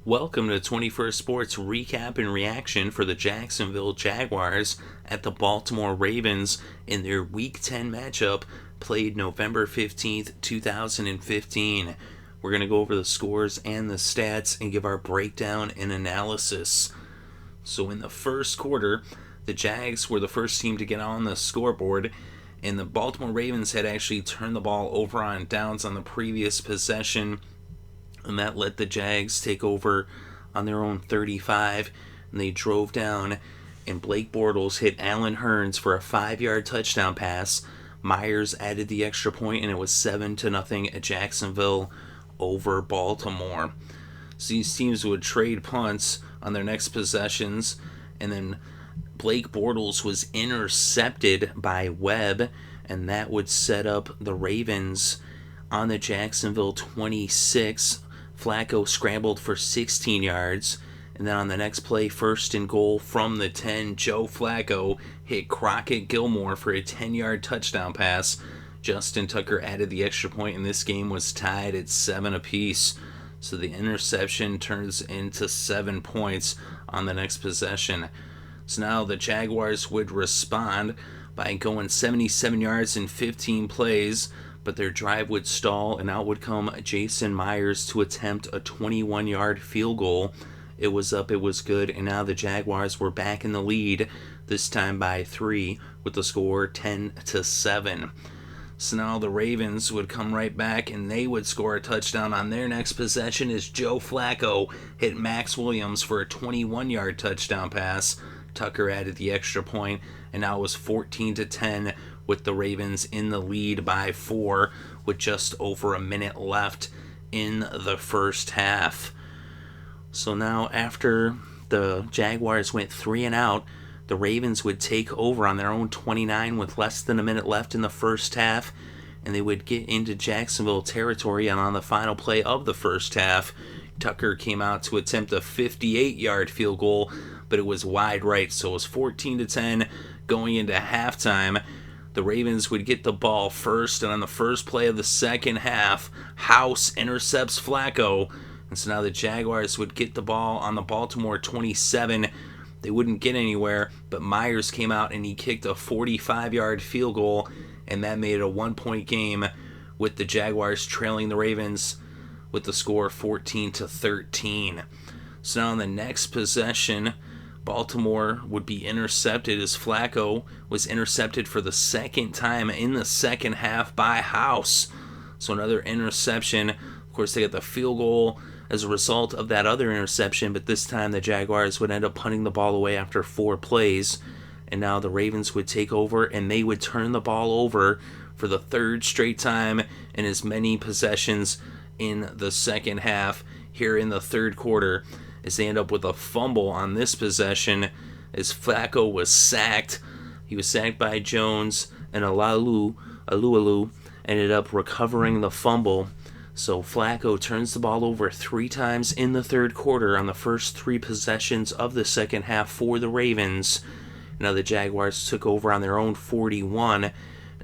Welcome to 21st Sports recap and reaction for the Jacksonville Jaguars at the Baltimore Ravens in their Week 10 matchup played November 15th, 2015. We're going to go over the scores and the stats and give our breakdown and analysis. So in the first quarter, the Jags were the first team to get on the scoreboard, and the Baltimore Ravens had actually turned the ball over on downs on the previous possession, and that let the Jags take over on their own 35, and they drove down, and Blake Bortles hit Allen Hurns for a 5-yard touchdown pass. Myers added the extra point, and it was 7-0 at Jacksonville over Baltimore. So these teams would trade punts on their next possessions, and then Blake Bortles was intercepted by Webb, and that would set up the Ravens on the Jacksonville 26. Flacco scrambled for 16 yards, and then on the next play, first and goal from the 10, Joe Flacco hit Crockett Gilmore for a 10-yard touchdown pass. Justin Tucker added the extra point, and this game was tied at 7 apiece. So the interception turns into 7 points on the next possession. So now the Jaguars would respond by going 77 yards in 15 plays, but their drive would stall, and out would come Jason Myers to attempt a 21-yard field goal. It was up, it was good, and now the Jaguars were back in the lead, this time by 3, with the score 10-7. So now the Ravens would come right back, and they would score a touchdown on their next possession as Joe Flacco hit Max Williams for a 21-yard touchdown pass. Tucker added the extra point, and now it was 14-10 with the Ravens in the lead by 4 with just over a minute left in the first half. So now after the Jaguars went 3 and out, the Ravens would take over on their own 29 with less than a minute left in the first half, and they would get into Jacksonville territory, and on the final play of the first half, Tucker came out to attempt a 58-yard field goal, but it was wide right, so it was 14-10 going into halftime. The Ravens would get the ball first, and on the first play of the second half, House intercepts Flacco, and so now the Jaguars would get the ball on the Baltimore 27. They wouldn't get anywhere, but Myers came out and he kicked a 45-yard field goal, and that made it a 1-point game with the Jaguars trailing the Ravens with the score 14-13. So now in the next possession, Baltimore would be intercepted as Flacco was intercepted for the second time in the second half by House. So another interception. Of course, they got the field goal as a result of that other interception, but this time the Jaguars would end up punting the ball away after 4 plays. And now the Ravens would take over, and they would turn the ball over for the third straight time in as many possessions in the second half here in the third quarter, as they end up with a fumble on this possession as Flacco was sacked. He was sacked by Jones, and Alualu ended up recovering the fumble. So Flacco turns the ball over 3 times in the third quarter on the first 3 possessions of the second half for the Ravens. Now the Jaguars took over on their own 41, and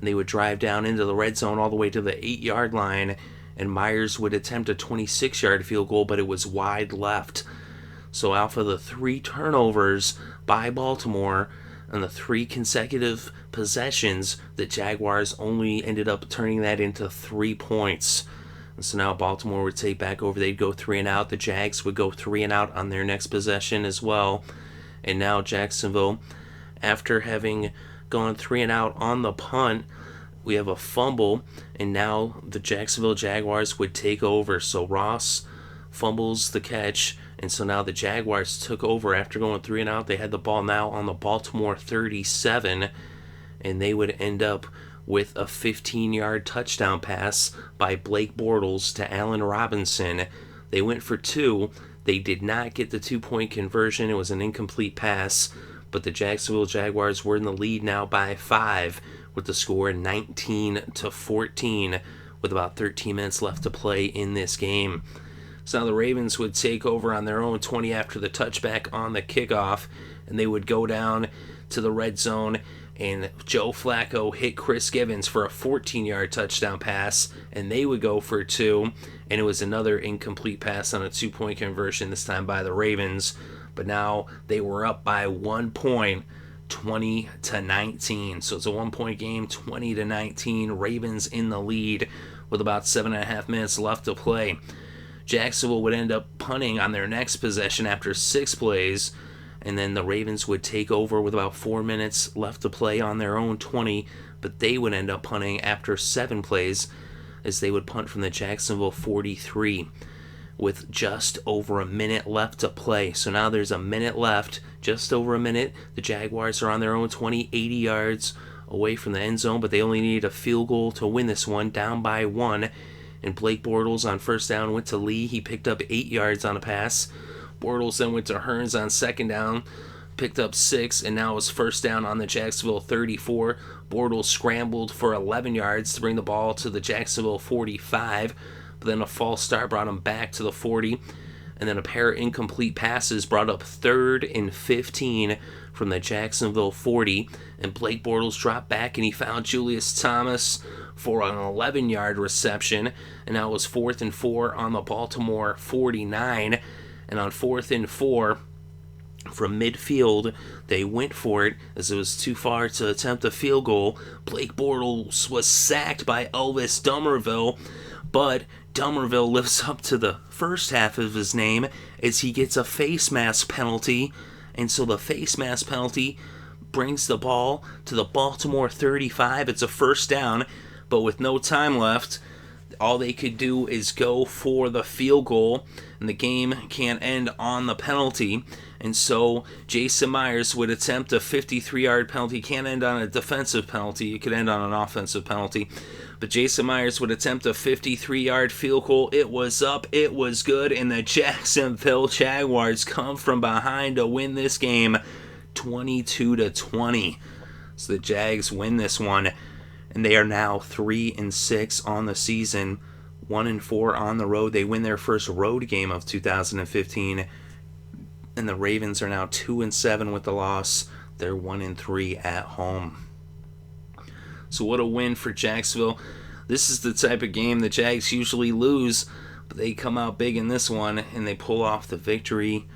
they would drive down into the red zone all the way to the 8-yard line, and Myers would attempt a 26-yard field goal, but it was wide left. So off of the 3 turnovers by Baltimore and the 3 consecutive possessions, the Jaguars only ended up turning that into 3 points. And so now Baltimore would take back over. They'd go 3 and out. The Jags would go 3 and out on their next possession as well. And now Jacksonville, after having gone 3 and out on the punt, we have a fumble, and now the Jacksonville Jaguars would take over. So Ross fumbles the catch, and so now the Jaguars took over after going 3 and out. They had the ball now on the Baltimore 37, and they would end up with a 15-yard touchdown pass by Blake Bortles to Allen Robinson. They went for 2. They did not get the 2-point conversion. It was an incomplete pass, but the Jacksonville Jaguars were in the lead now by 5 with the score 19-14 with about 13 minutes left to play in this game. So now the Ravens would take over on their own 20 after the touchback on the kickoff, and they would go down to the red zone, and Joe Flacco hit Chris Givens for a 14-yard touchdown pass, and they would go for 2, and it was another incomplete pass on a 2-point conversion, this time by the Ravens. But now they were up by 1 point, 20-19. So it's a 1-point game, 20-19. Ravens in the lead with about 7.5 minutes left to play. Jacksonville would end up punting on their next possession after 6 plays, and then the Ravens would take over with about 4 minutes left to play on their own 20, but they would end up punting after 7 plays as they would punt from the Jacksonville 43 with just over a minute left to play. So now there's a minute left, just over a minute. The Jaguars are on their own 20, 80 yards away from the end zone, but they only need a field goal to win this one, down by 1. And Blake Bortles on first down went to Lee. He picked up 8 yards on a pass. Bortles then went to Hearns on second down, picked up 6, and now it's first down on the Jacksonville 34. Bortles scrambled for 11 yards to bring the ball to the Jacksonville 45, but then a false start brought him back to the 40, and then a pair of incomplete passes brought up 3rd and 15 from the Jacksonville 40, and Blake Bortles dropped back and he found Julius Thomas for an 11-yard reception, and now it was 4th and 4 on the Baltimore 49. And on 4th and 4 from midfield, they went for it as it was too far to attempt a field goal. Blake Bortles was sacked by Elvis Dumervil, but Dumervil lives up to the first half of his name as he gets a face mask penalty. And so the face mask penalty brings the ball to the Baltimore 35. It's a first down, but with no time left, all they could do is go for the field goal, and the game can't end on the penalty. And so Jason Myers would attempt a 53-yard penalty. Can't end on a defensive penalty. It could end on an offensive penalty. But Jason Myers would attempt a 53-yard field goal. It was up. It was good. And the Jacksonville Jaguars come from behind to win this game 22-20. So the Jags win this one, and they are now 3-6 on the season, 1-4 on the road. They win their first road game of 2015, and the Ravens are now 2-7 with the loss. They're 1-3 at home. So what a win for Jacksonville. This is the type of game the Jags usually lose, but they come out big in this one, and they pull off the victory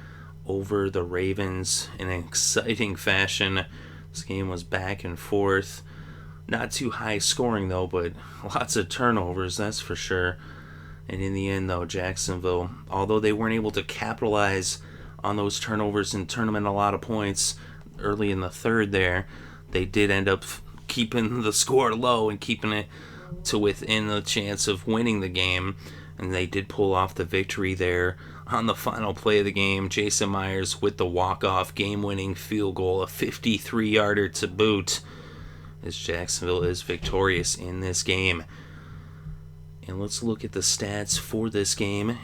over the Ravens in an exciting fashion. This game was back and forth. Not too high scoring, though, but lots of turnovers, that's for sure. And in the end, though, Jacksonville, although they weren't able to capitalize on those turnovers and turn them in a lot of points early in the third there, they did end up keeping the score low and keeping it to within the chance of winning the game. And they did pull off the victory there on the final play of the game. Jason Myers with the walk-off game-winning field goal, a 53-yarder to boot, as Jacksonville is victorious in this game. And let's look at the stats for this game.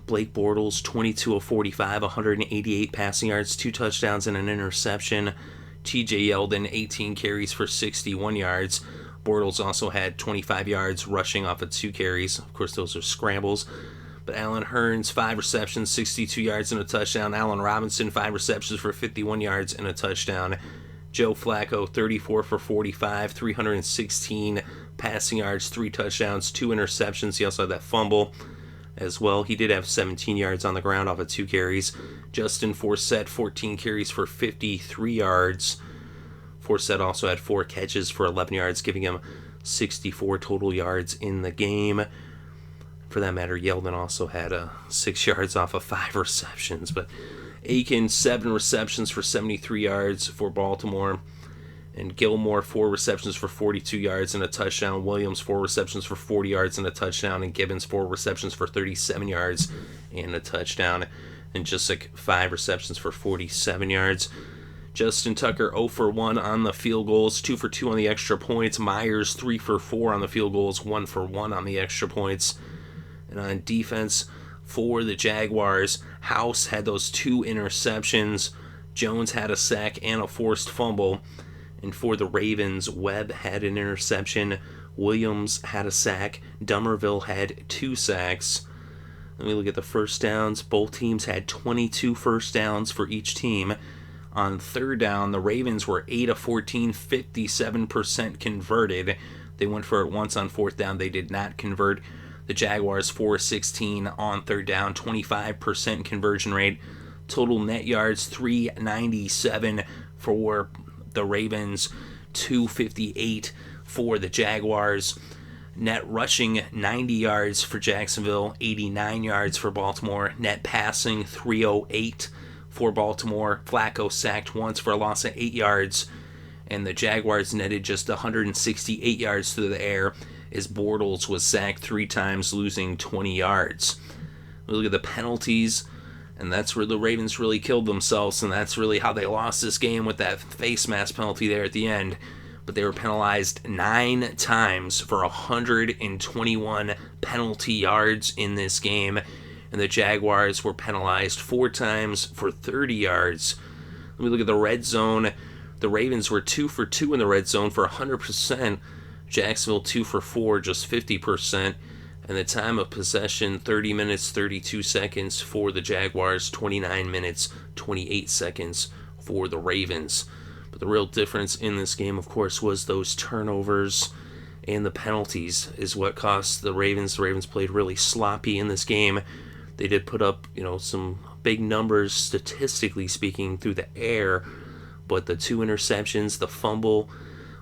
Blake Bortles, 22 of 45, 188 passing yards, 2 touchdowns and an interception. TJ Yeldon, 18 carries for 61 yards. Bortles also had 25 yards rushing off of 2 carries. Of course, those are scrambles. But Allen Hearns, 5 receptions, 62 yards and a touchdown. Allen Robinson, 5 receptions for 51 yards and a touchdown. Joe Flacco, 34 for 45, 316 passing yards, 3 touchdowns, 2 interceptions. He also had that fumble as well. He did have 17 yards on the ground off of 2 carries. Justin Forsett, 14 carries for 53 yards. Forsett also had 4 catches for 11 yards, giving him 64 total yards in the game. For that matter, Yeldon also had 6 yards off of 5 receptions. But Aiken, 7 receptions for 73 yards for Baltimore. And Gilmore, 4 receptions for 42 yards and a touchdown. Williams, 4 receptions for 40 yards and a touchdown. And Gibbons, 4 receptions for 37 yards and a touchdown. And Juszczyk, 5 receptions for 47 yards. Justin Tucker, 0 for 1 on the field goals, 2 for 2 on the extra points. Myers, 3 for 4 on the field goals, 1 for 1 on the extra points. And on defense for the Jaguars, House had those 2 interceptions. Jones had a sack and a forced fumble. And for the Ravens, Webb had an interception. Williams had a sack. Dumervil had 2 sacks. Let me look at the first downs. Both teams had 22 first downs for each team. On third down, the Ravens were 8 of 14, 57% converted. They went for it once on fourth down. They did not convert. The Jaguars 4 of 16 on third down, 25% conversion rate. Total net yards 397 for the Ravens, 258 for the Jaguars. Net rushing 90 yards for Jacksonville, 89 yards for Baltimore. Net passing 308 for Baltimore. Flacco sacked once for a loss of 8 yards. And the Jaguars netted just 168 yards through the air as Bortles was sacked 3 times, losing 20 yards. We look at the penalties, and that's where the Ravens really killed themselves, and that's really how they lost this game with that face mask penalty there at the end. But they were penalized 9 times for 121 penalty yards in this game, and the Jaguars were penalized 4 times for 30 yards. Let me look at the red zone. The Ravens were 2 for 2 in the red zone for 100%. Jacksonville 2 for 4, just 50%. And the time of possession, 30 minutes, 32 seconds for the Jaguars, 29 minutes, 28 seconds for the Ravens. But the real difference in this game, of course, was those turnovers and the penalties is what cost the Ravens. The Ravens played really sloppy in this game. They did put up, some big numbers, statistically speaking, through the air. But the 2 interceptions, the fumble,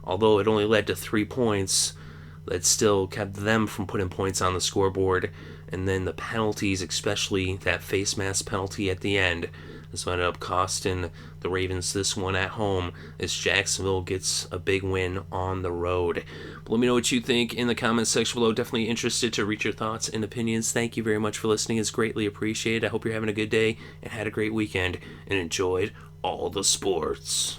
although it only led to 3 points, that still kept them from putting points on the scoreboard. And then the penalties, especially that face mask penalty at the end, this ended up costing the Ravens this one at home as Jacksonville gets a big win on the road. But let me know what you think in the comments section below. Definitely interested to read your thoughts and opinions. Thank you very much for listening. It's greatly appreciated. I hope you're having a good day and had a great weekend and enjoyed all the sports.